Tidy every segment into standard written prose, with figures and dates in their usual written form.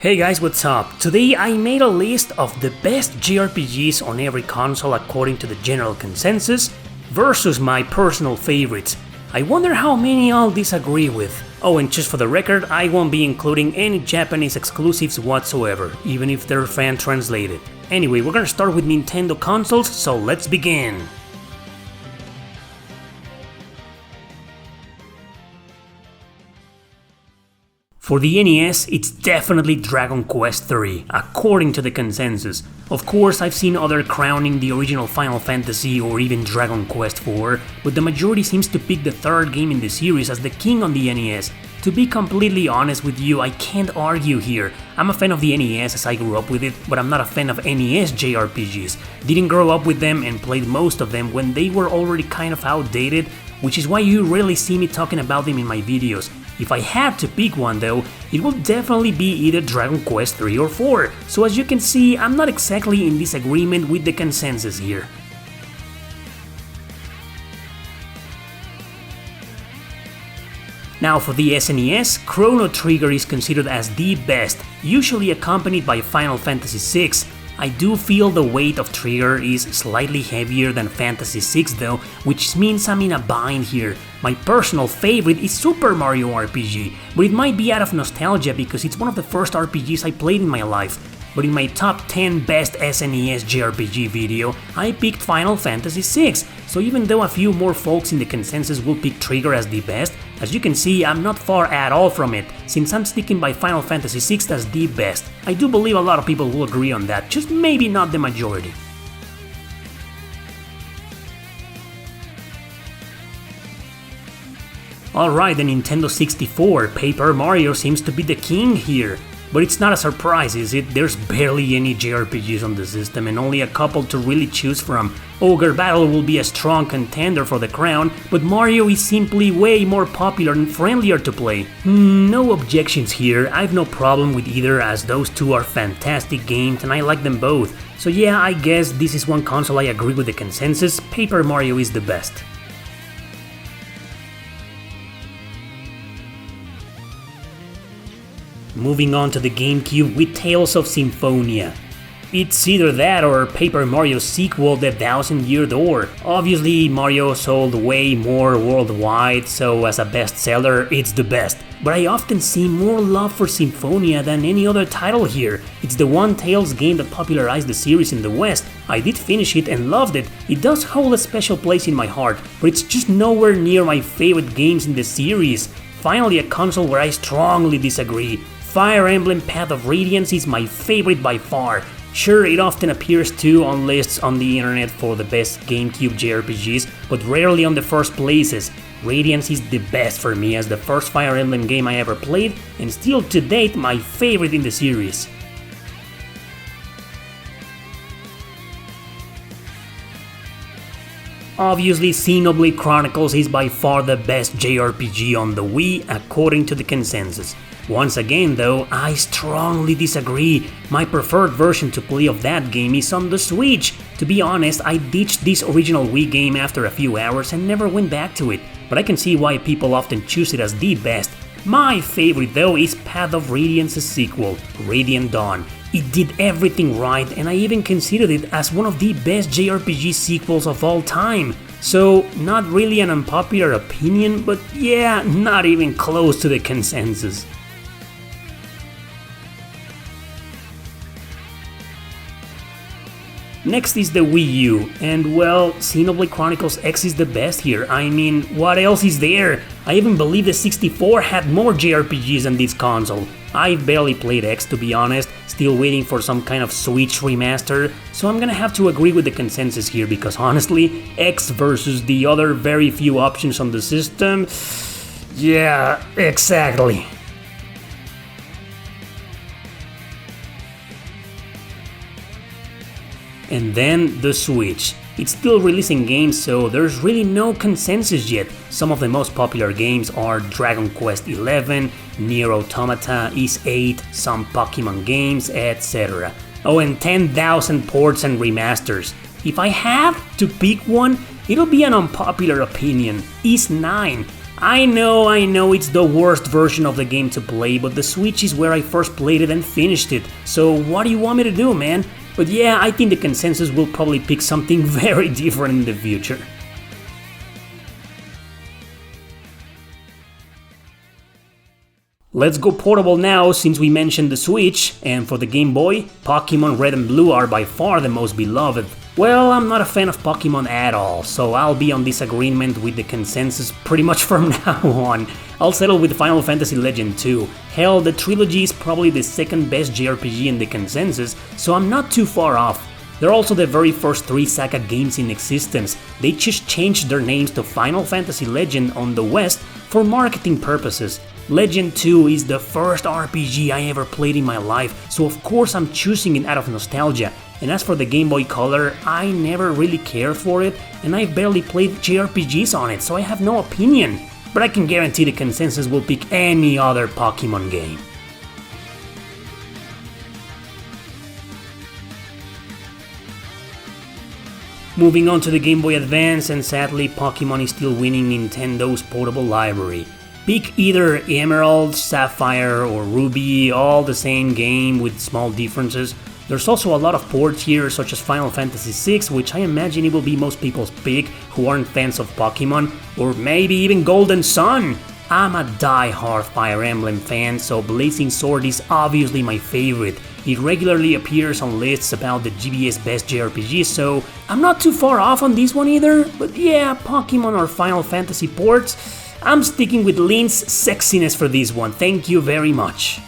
Hey guys, what's up? Today I made a list of the best JRPGs on every console according to the general consensus versus my personal favorites. I wonder how many I'll disagree with. Oh, and just for the record, I won't be including any Japanese exclusives whatsoever, even if they're fan translated. Anyway, we're gonna start with Nintendo consoles, so let's begin. For the NES, it's definitely Dragon Quest III, according to the consensus. Of course, I've seen other crowning the original Final Fantasy or even Dragon Quest IV, but the majority seems to pick the third game in the series as the king on the NES. To be completely honest with you, I can't argue here. I'm a fan of the NES as I grew up with it, but I'm not a fan of NES JRPGs. Didn't grow up with them and played most of them when they were already kind of outdated, which is why you rarely see me talking about them in my videos. If I had to pick one though, it would definitely be either Dragon Quest 3 or 4, so as you can see, I'm not exactly in disagreement with the consensus here. Now for the SNES, Chrono Trigger is considered as the best, usually accompanied by Final Fantasy VI. I do feel the weight of Trigger is slightly heavier than Fantasy VI though, which means I'm in a bind here. My personal favorite is Super Mario RPG, but it might be out of nostalgia because it's one of the first RPGs I played in my life. But in my top 10 best SNES JRPG video, I picked Final Fantasy VI, so even though a few more folks in the consensus will pick Trigger as the best, as you can see, I'm not far at all from it, since I'm sticking by Final Fantasy VI as the best. I do believe a lot of people will agree on that, just maybe not the majority. Alright, the Nintendo 64, Paper Mario seems to be the king here. But it's not a surprise, is it? There's barely any JRPGs on the system and only a couple to really choose from. Ogre Battle will be a strong contender for the crown, but Mario is simply way more popular and friendlier to play. No objections here, I've no problem with either as those two are fantastic games and I like them both. So yeah, I guess this is one console I agree with the consensus, Paper Mario is the best. Moving on to the GameCube with Tales of Symphonia. It's either that or Paper Mario's sequel, The Thousand Year Door. Obviously, Mario sold way more worldwide, so as a bestseller, it's the best. But I often see more love for Symphonia than any other title here. It's the one Tales game that popularized the series in the West. I did finish it and loved it. It does hold a special place in my heart, but it's just nowhere near my favorite games in the series. Finally, a console where I strongly disagree. Fire Emblem Path of Radiance is my favorite by far. Sure, it often appears too on lists on the internet for the best GameCube JRPGs, but rarely on the first places. Radiance is the best for me as the first Fire Emblem game I ever played, and still to date my favorite in the series. Obviously, Xenoblade Chronicles is by far the best JRPG on the Wii according to the consensus. Once again though, I strongly disagree. My preferred version to play of that game is on the Switch. To be honest, I ditched this original Wii game after a few hours and never went back to it, but I can see why people often choose it as the best. My favorite though is Path of Radiance's sequel, Radiant Dawn. It did everything right and I even considered it as one of the best JRPG sequels of all time. So, not really an unpopular opinion, but yeah, not even close to the consensus. Next is the Wii U, and well, Xenoblade Chronicles X is the best here. I mean, what else is there? I even believe the 64 had more JRPGs than this console. I've barely played X to be honest, still waiting for some kind of Switch remaster, so I'm gonna have to agree with the consensus here because honestly, X versus the other very few options on the system, yeah, exactly. And then the Switch. It's still releasing games, so there's really no consensus yet. Some of the most popular games are Dragon Quest XI, Nier Automata, Is 8, some Pokemon games, etc. Oh, and 10,000 ports and remasters. If I have to pick one, it'll be an unpopular opinion, Is 9. I know, it's the worst version of the game to play, but the Switch is where I first played it and finished it, so what do you want me to do, man? But yeah, I think the consensus will probably pick something very different in the future. Let's go portable now, since we mentioned the Switch, and for the Game Boy, Pokemon Red and Blue are by far the most beloved. Well, I'm not a fan of Pokemon at all, so I'll be on disagreement with the consensus pretty much from now on. I'll settle with Final Fantasy Legend 2. Hell, the trilogy is probably the second best JRPG in the consensus, so I'm not too far off. They're also the very first 3 Saga games in existence. They just changed their names to Final Fantasy Legend on the West for marketing purposes. Legend 2 is the first RPG I ever played in my life, so of course I'm choosing it out of nostalgia. And as for the Game Boy Color, I never really cared for it, and I've barely played JRPGs on it, so I have no opinion. But I can guarantee the consensus will pick any other Pokemon game. Moving on to the Game Boy Advance, and sadly Pokemon is still winning Nintendo's portable library. Pick either Emerald, Sapphire or Ruby, all the same game with small differences. There's also a lot of ports here, such as Final Fantasy VI, which I imagine it will be most people's pick who aren't fans of Pokemon, or maybe even Golden Sun. I'm a die-hard Fire Emblem fan, so Blazing Sword is obviously my favorite. It regularly appears on lists about the GBA's best JRPG, so I'm not too far off on this one either, but yeah, Pokemon or Final Fantasy ports, I'm sticking with Link's sexiness for this one, thank you very much.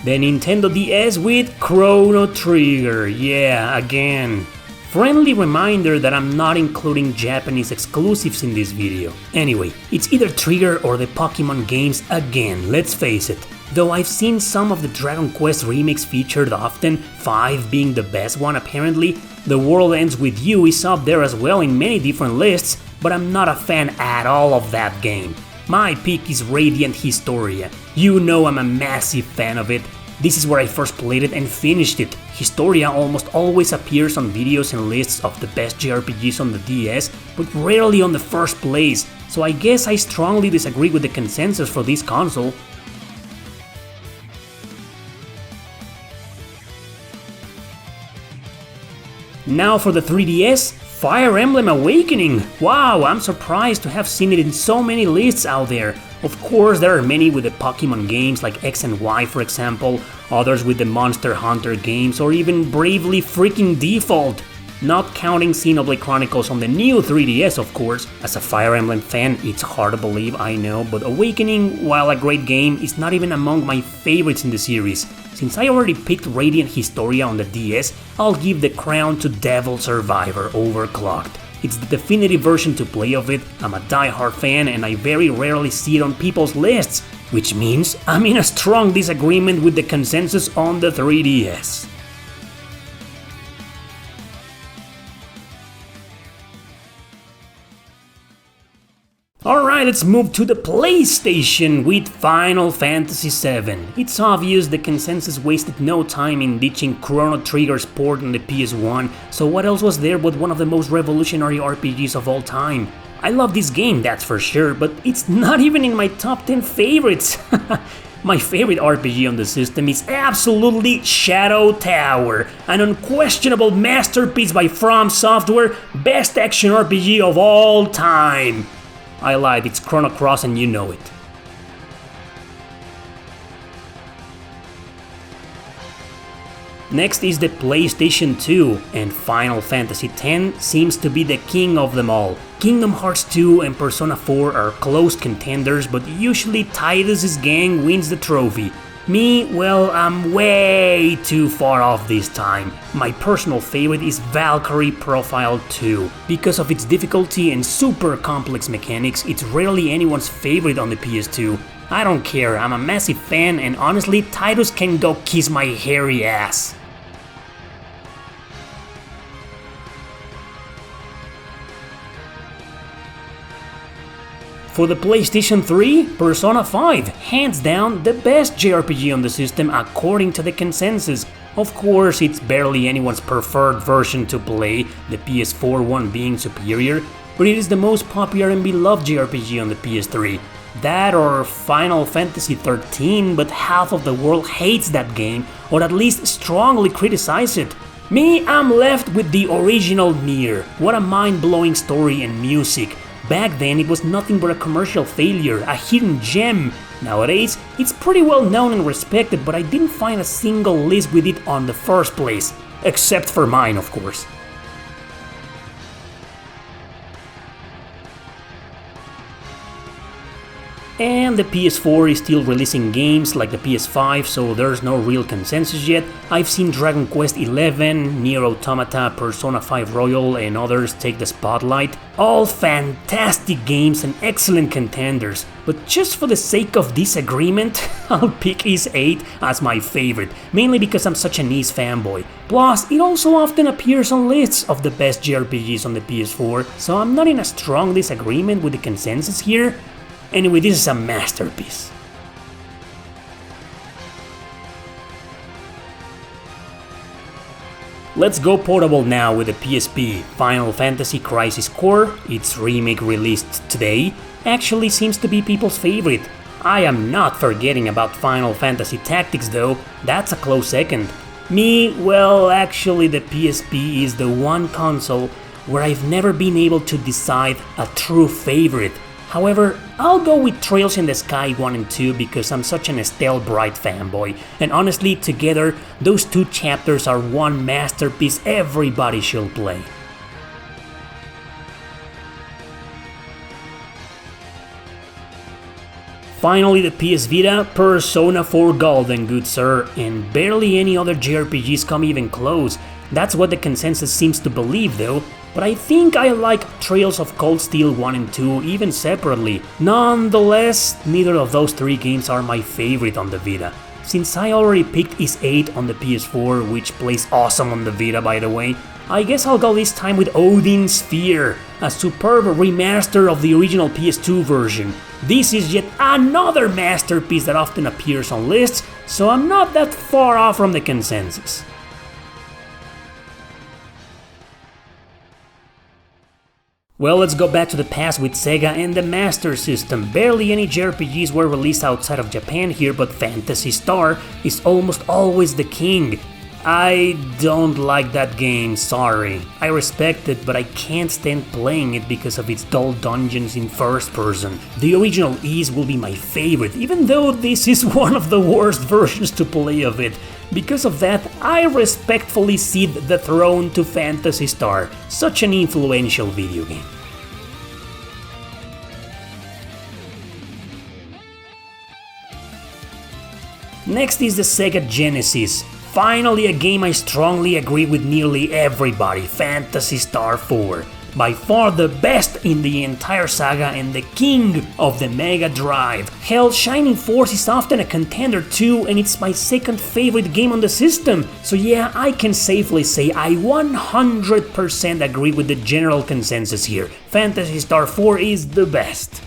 The Nintendo DS with Chrono Trigger, yeah, again. Friendly reminder that I'm not including Japanese exclusives in this video. Anyway, it's either Trigger or the Pokemon games again, let's face it. Though I've seen some of the Dragon Quest remakes featured often, 5 being the best one apparently, The World Ends With You is up there as well in many different lists, but I'm not a fan at all of that game. My pick is Radiant Historia. You know I'm a massive fan of it. This is where I first played it and finished it. Historia almost always appears on videos and lists of the best JRPGs on the DS, but rarely on the first place, so I guess I strongly disagree with the consensus for this console. Now for the 3DS, Fire Emblem Awakening! Wow, I'm surprised to have seen it in so many lists out there. Of course, there are many with the Pokemon games like X and Y for example, others with the Monster Hunter games, or even Bravely Freaking Default. Not counting Xenoblade Chronicles on the new 3DS of course. As a Fire Emblem fan, it's hard to believe, I know, but Awakening, while a great game, is not even among my favorites in the series. Since I already picked Radiant Historia on the DS, I'll give the crown to Devil Survivor Overclocked. It's the definitive version to play of it, I'm a die-hard fan and I very rarely see it on people's lists, which means I'm in a strong disagreement with the consensus on the 3DS. Alright, let's move to the PlayStation with Final Fantasy VII. It's obvious the consensus wasted no time in ditching Chrono Trigger's port on the PS1, so what else was there but one of the most revolutionary RPGs of all time? I love this game, that's for sure, but it's not even in my top 10 favorites. My favorite RPG on the system is absolutely Shadow Tower, an unquestionable masterpiece by From Software, best action RPG of all time. I lied, it's Chrono Cross and you know it. Next is the PlayStation 2, and Final Fantasy X seems to be the king of them all. Kingdom Hearts 2 and Persona 4 are close contenders, but usually Tidus's gang wins the trophy. Me, well, I'm way too far off this time. My personal favorite is Valkyrie Profile 2. Because of its difficulty and super complex mechanics, it's rarely anyone's favorite on the PS2. I don't care, I'm a massive fan and honestly, Tidus can go kiss my hairy ass. For the PlayStation 3, Persona 5, hands down the best JRPG on the system according to the consensus. Of course, it's barely anyone's preferred version to play, the PS4 one being superior, but it is the most popular and beloved JRPG on the PS3. That or Final Fantasy XIII, but half of the world hates that game, or at least strongly criticize it. Me, I'm left with the original Nier. What a mind-blowing story and music. Back then it was nothing but a commercial failure, a hidden gem. Nowadays, it's pretty well known and respected, but I didn't find a single list with it on the first place. Except for mine, of course. And the PS4 is still releasing games like the PS5, so there's no real consensus yet. I've seen Dragon Quest XI, Nier Automata, Persona 5 Royal and others take the spotlight. All fantastic games and excellent contenders, but just for the sake of disagreement, I'll pick Ys 8 as my favorite, mainly because I'm such an Ys fanboy. Plus, it also often appears on lists of the best JRPGs on the PS4, so I'm not in a strong disagreement with the consensus here. Anyway, this is a masterpiece. Let's go portable now with the PSP. Final Fantasy Crisis Core, its remake released today, actually seems to be people's favorite. I am not forgetting about Final Fantasy Tactics though, that's a close second. Me, well, actually the PSP is the one console where I've never been able to decide a true favorite. However, I'll go with Trails in the Sky 1 and 2 because I'm such an Estelle Bright fanboy, and honestly, together, those two chapters are one masterpiece everybody should play. Finally, the PS Vita, Persona 4 Golden, good sir, and barely any other JRPGs come even close. That's what the consensus seems to believe though. But I think I like Trails of Cold Steel 1 and 2 even separately. Nonetheless, neither of those three games are my favorite on the Vita. Since I already picked Ys 8 on the PS4, which plays awesome on the Vita by the way, I guess I'll go this time with Odin Sphere, a superb remaster of the original PS2 version. This is yet another masterpiece that often appears on lists, so I'm not that far off from the consensus. Well, let's go back to the past with Sega and the Master System. Barely any JRPGs were released outside of Japan here, but Phantasy Star is almost always the king. I don't like that game, sorry. I respect it, but I can't stand playing it because of its dull dungeons in first person. The original Ys will be my favorite, even though this is one of the worst versions to play of it. Because of that, I respectfully cede the throne to Phantasy Star, such an influential video game. Next is the Sega Genesis. Finally a game I strongly agree with nearly everybody, Phantasy Star 4. By far the best in the entire saga and the king of the Mega Drive. Hell, Shining Force is often a contender too, and it's my second favorite game on the system. So yeah, I can safely say I 100% agree with the general consensus here. Phantasy Star 4 is the best.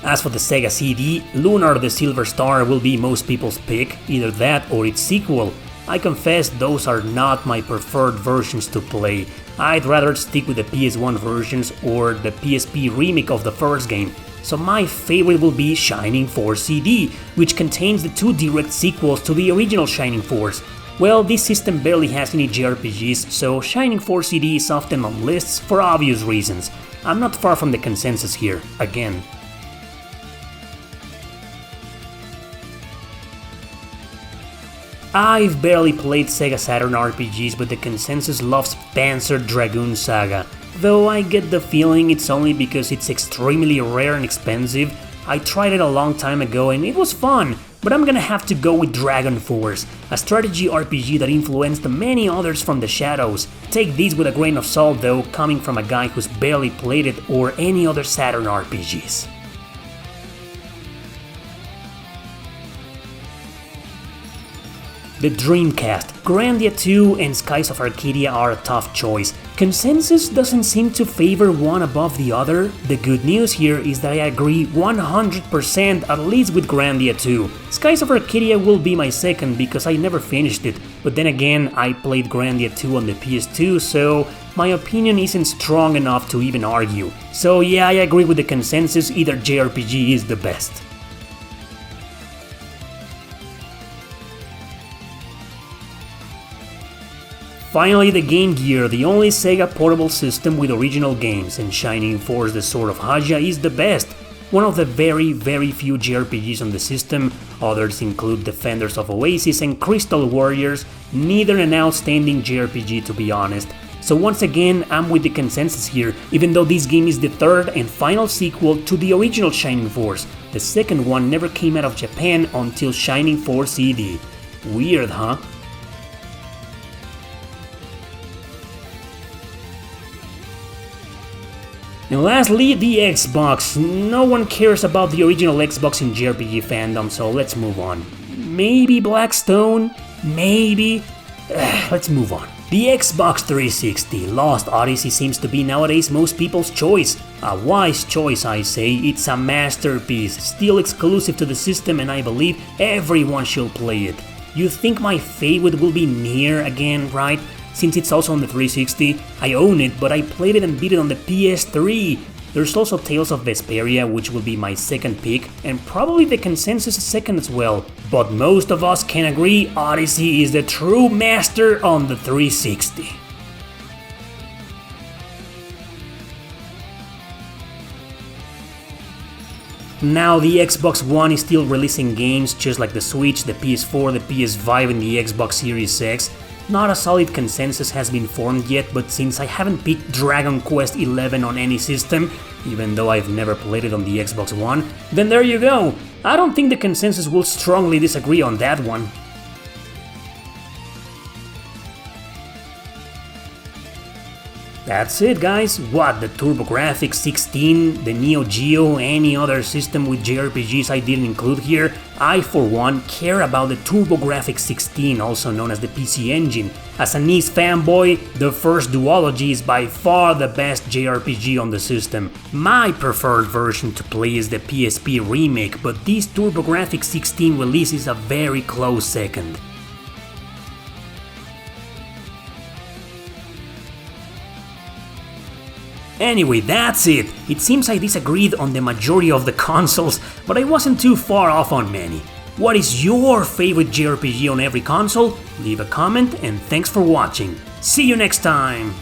As for the Sega CD, Lunar the Silver Star will be most people's pick, either that or its sequel. I confess those are not my preferred versions to play. I'd rather stick with the PS1 versions or the PSP remake of the first game. So my favorite will be Shining Force CD, which contains the two direct sequels to the original Shining Force. Well, this system barely has any JRPGs, so Shining Force CD is often on lists for obvious reasons. I'm not far from the consensus here, again. I've barely played Sega Saturn RPGs, but the consensus loves Panzer Dragoon Saga. Though I get the feeling it's only because it's extremely rare and expensive. I tried it a long time ago and it was fun, but I'm gonna have to go with Dragon Force, a strategy RPG that influenced many others from the shadows. Take these with a grain of salt though, coming from a guy who's barely played it or any other Saturn RPGs. The Dreamcast, Grandia 2 and Skies of Arcadia are a tough choice. Consensus doesn't seem to favor one above the other. The good news here is that I agree 100% at least with Grandia 2. Skies of Arcadia will be my second because I never finished it, but then again I played Grandia 2 on the PS2, so my opinion isn't strong enough to even argue. So yeah, I agree with the consensus, either JRPG is the best. Finally, the Game Gear, the only Sega portable system with original games, and Shining Force The Sword of Haja is the best. One of the very few JRPGs on the system. Others include Defenders of Oasis and Crystal Warriors, neither an outstanding JRPG to be honest. So once again, I'm with the consensus here, even though this game is the third and final sequel to the original Shining Force. The second one never came out of Japan until Shining Force CD. Weird, huh? And lastly, the Xbox. No one cares about the original Xbox in JRPG fandom, so let's move on. Maybe Blackstone? Maybe? Let's move on. The Xbox 360 Lost Odyssey seems to be nowadays most people's choice. A wise choice, I say. It's a masterpiece, still exclusive to the system, and I believe everyone should play it. You think my favorite will be Nier again, right? Since it's also on the 360, I own it, but I played it and beat it on the PS3. There's also Tales of Vesperia, which will be my second pick, and probably the consensus second as well. But most of us can agree Odyssey is the true master on the 360. Now the Xbox One is still releasing games just like the Switch, the PS4, the PS5 and the Xbox Series X. Not a solid consensus has been formed yet, but since I haven't picked Dragon Quest XI on any system, even though I've never played it on the Xbox One, then there you go. I don't think the consensus will strongly disagree on that one. That's it, guys. What, the TurboGrafx 16, the Neo Geo, any other system with JRPGs I didn't include here? I, for one, care about the TurboGrafx 16, also known as the PC Engine. As a NES fanboy, the first duology is by far the best JRPG on the system. My preferred version to play is the PSP remake, but this TurboGrafx 16 release is a very close second. Anyway, that's it. It seems I disagreed on the majority of the consoles, but I wasn't too far off on many. What is your favorite JRPG on every console? Leave a comment and thanks for watching. See you next time!